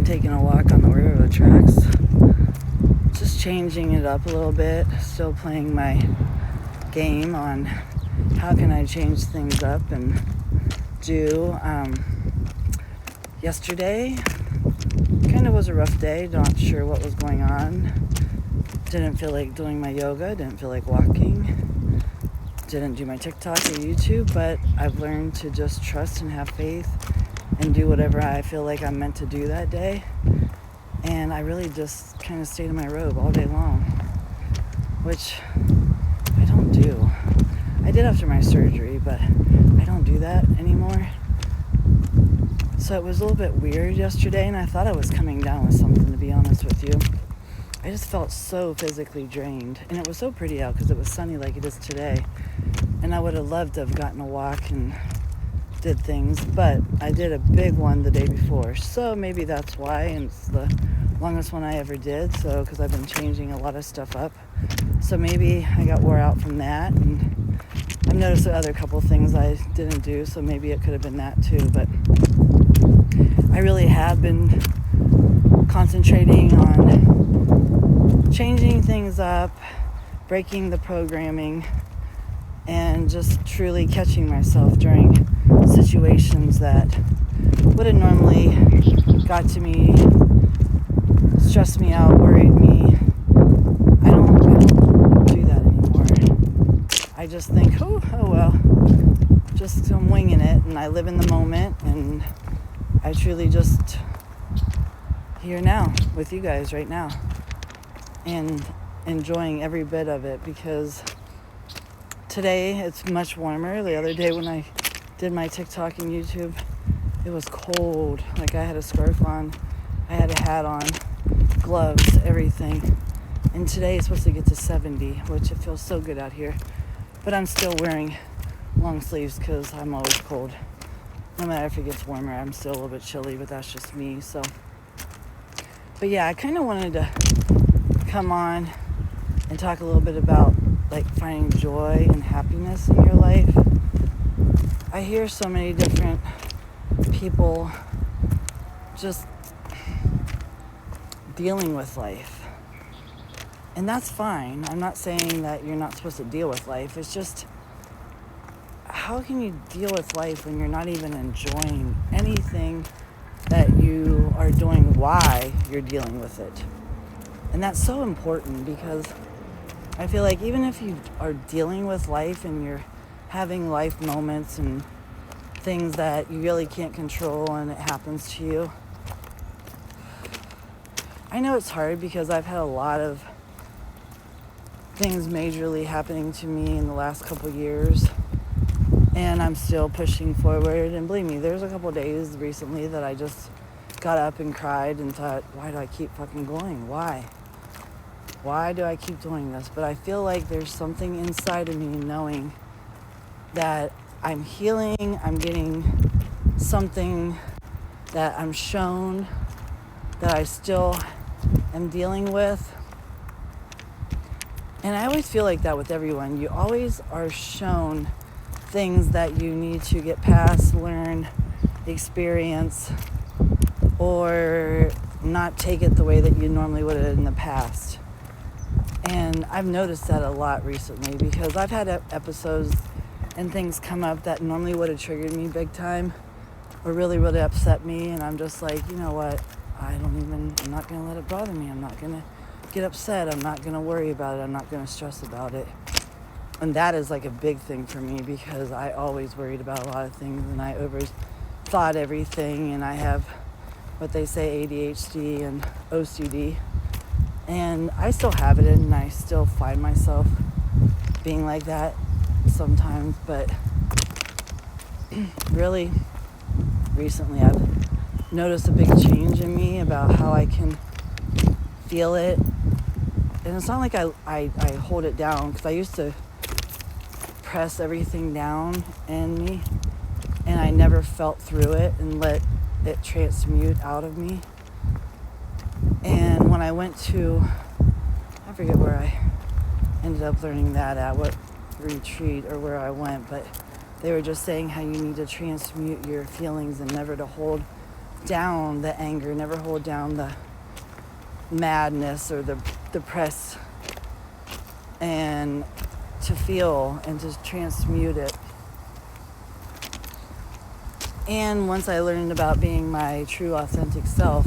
I'm taking a walk on the railroad tracks. Just changing it up a little bit. Still playing my game on how can I change things up and do. Yesterday kind of was a rough day. Not sure what was going on. Didn't feel like doing my yoga. Didn't feel like walking. Didn't do my TikTok or YouTube, but I've learned to just trust and have faith and do whatever I feel like I'm meant to do that day. And I really just kind of stayed in my robe all day long, which I don't do. I did after my surgery, but I don't do that anymore. So it was a little bit weird yesterday, and I thought I was coming down with something, to be honest with you. I just felt so physically drained, and it was so pretty out because it was sunny like it is today. And I would have loved to have gotten a walk and did things, but I did a big one the day before, so maybe that's why. And it's the longest one I ever did, so because I've been changing a lot of stuff up, so maybe I got wore out from that. And I've noticed the other couple things I didn't do, so maybe it could have been that too. But I really have been concentrating on changing things up, breaking the programming, and just truly catching myself during situations that would have normally got to me, stressed me out, worried me. I don't do that anymore. I just think, oh well, just I'm winging it, and I live in the moment, and I truly just here now with you guys right now and enjoying every bit of it, because today it's much warmer. The other day when I did my TikTok and YouTube, it was cold. Like I had a scarf on, I had a hat on, gloves, everything. And today it's supposed to get to 70, which it feels so good out here. But I'm still wearing long sleeves because I'm always cold. No matter if it gets warmer, I'm still a little bit chilly, but that's just me. So, but yeah, I kind of wanted to come on and talk a little bit about like finding joy and happiness in your life. I hear so many different people just dealing with life. And that's fine. I'm not saying that you're not supposed to deal with life. It's just, how can you deal with life when you're not even enjoying anything that you are doing, why you're dealing with it? And that's so important, because I feel like even if you are dealing with life and you're having life moments and things that you really can't control and it happens to you, I know it's hard because I've had a lot of things majorly happening to me in the last couple years, and I'm still pushing forward. And believe me, there's a couple days recently that I just got up and cried and thought, why do I keep fucking going? Why do I keep doing this? But I feel like there's something inside of me knowing that I'm healing, I'm getting something that I'm shown that I still am dealing with. And I always feel like that with everyone. You always are shown things that you need to get past, learn, experience, or not take it the way that you normally would have in the past. And I've noticed that a lot recently, because I've had episodes and things come up that normally would have triggered me big time or really, really upset me. And I'm just like, you know what? I'm not going to let it bother me. I'm not going to get upset. I'm not going to worry about it. I'm not going to stress about it. And that is like a big thing for me, because I always worried about a lot of things and I overthought everything. And I have what they say ADHD and OCD. And I still have it, and I still find myself being like that sometimes. But really, recently I've noticed a big change in me about how I can feel it. And it's not like I hold it down, because I used to press everything down in me, and I never felt through it and let it transmute out of me. And when I went to, I forget where I ended up learning that at, what retreat or where I went, but they were just saying how you need to transmute your feelings and never to hold down the anger, never hold down the madness or the depress, and to feel and to transmute it. And once I learned about being my true authentic self,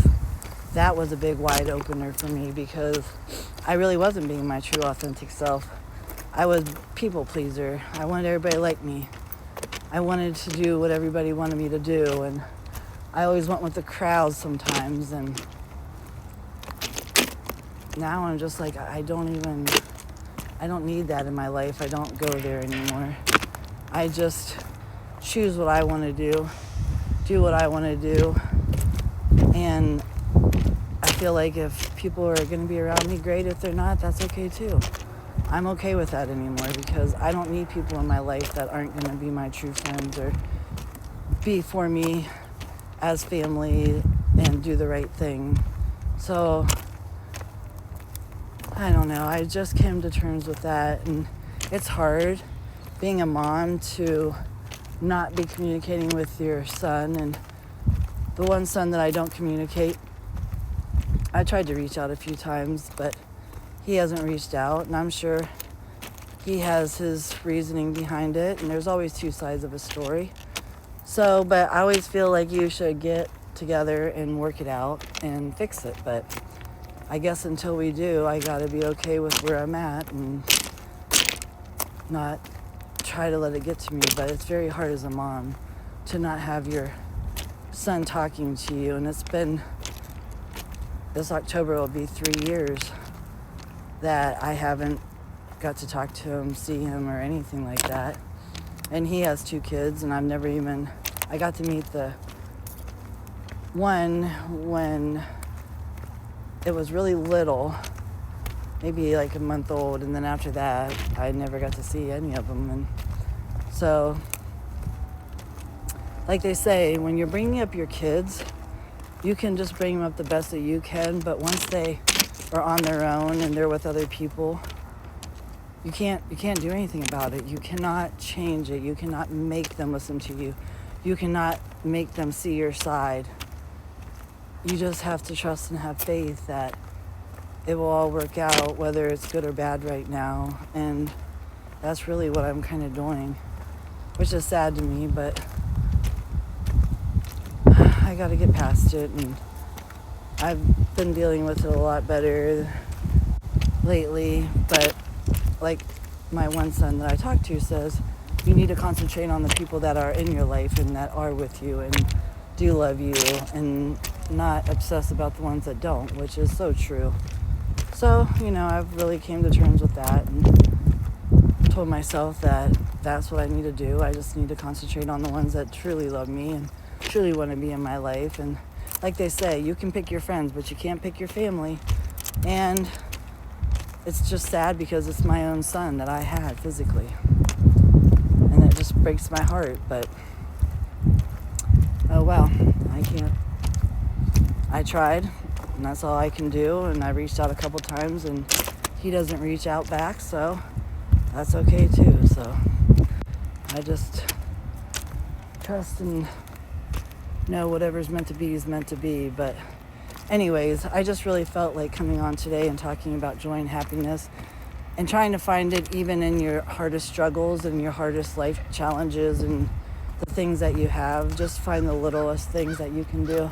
that was a big wide opener for me, because I really wasn't being my true authentic self. I was people pleaser. I wanted everybody to like me. I wanted to do what everybody wanted me to do, and I always went with the crowd sometimes, and now I'm just like, I don't need that in my life. I don't go there anymore. I just choose what I want to do what I want to do, and I feel like if people are going to be around me, great. If they're not, that's okay too. I'm okay with that anymore, because I don't need people in my life that aren't going to be my true friends or be for me as family and do the right thing. So I don't know. I just came to terms with that, and it's hard being a mom to not be communicating with your son. And the one son that I don't communicate, I tried to reach out a few times, but he hasn't reached out, and I'm sure he has his reasoning behind it, and there's always two sides of a story. So, but I always feel like you should get together and work it out and fix it. But I guess until we do, I gotta be okay with where I'm at and not try to let it get to me. But it's very hard as a mom to not have your son talking to you, and it's been, this October will be 3 years that I haven't got to talk to him, see him, or anything like that. And he has 2 kids, and I got to meet the one when it was really little, maybe like a month old, and then after that, I never got to see any of them. And so, like they say, when you're bringing up your kids, you can just bring them up the best that you can, but once they are on their own and they're with other people, you can't do anything about it. You cannot change it. You cannot make them listen to you. You cannot make them see your side. You just have to trust and have faith that it will all work out, whether it's good or bad right now. And that's really what I'm kind of doing, which is sad to me, but I got to get past it. And I've been dealing with it a lot better lately, but like my one son that I talk to says, you need to concentrate on the people that are in your life and that are with you and do love you, and not obsess about the ones that don't, which is so true. So, I've really came to terms with that and told myself that that's what I need to do. I just need to concentrate on the ones that truly love me and truly want to be in my life. And like they say, you can pick your friends, but you can't pick your family. And it's just sad because it's my own son that I had physically. And it just breaks my heart, but oh well, I can't. I tried, and that's all I can do, and I reached out a couple times, and he doesn't reach out back, so that's okay too. So I just trust and know whatever's meant to be is meant to be. But anyways, I just really felt like coming on today and talking about joy and happiness and trying to find it even in your hardest struggles and your hardest life challenges and the things that you have. Just find the littlest things that you can do.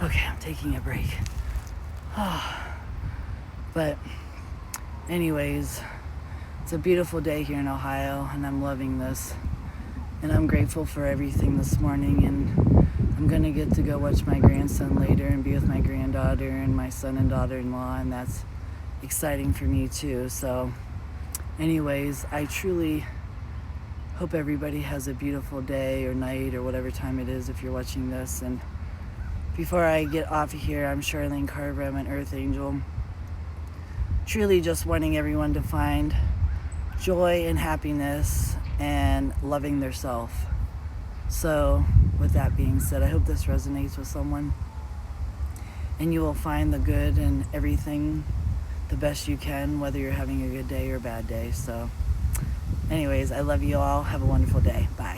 Okay, I'm taking a break. But anyways, it's a beautiful day here in Ohio, and I'm loving this. And I'm grateful for everything this morning, and I'm gonna get to go watch my grandson later and be with my granddaughter and my son and daughter-in-law, and that's exciting for me too. So anyways, I truly hope everybody has a beautiful day or night or whatever time it is if you're watching this. And before I get off of here, I'm Charlene Carver. I'm an Earth Angel. Truly just wanting everyone to find joy and happiness and loving their self. So with that being said, I hope this resonates with someone, and you will find the good in everything the best you can, whether you're having a good day or a bad day. So anyways, I love you all. Have a wonderful day. Bye.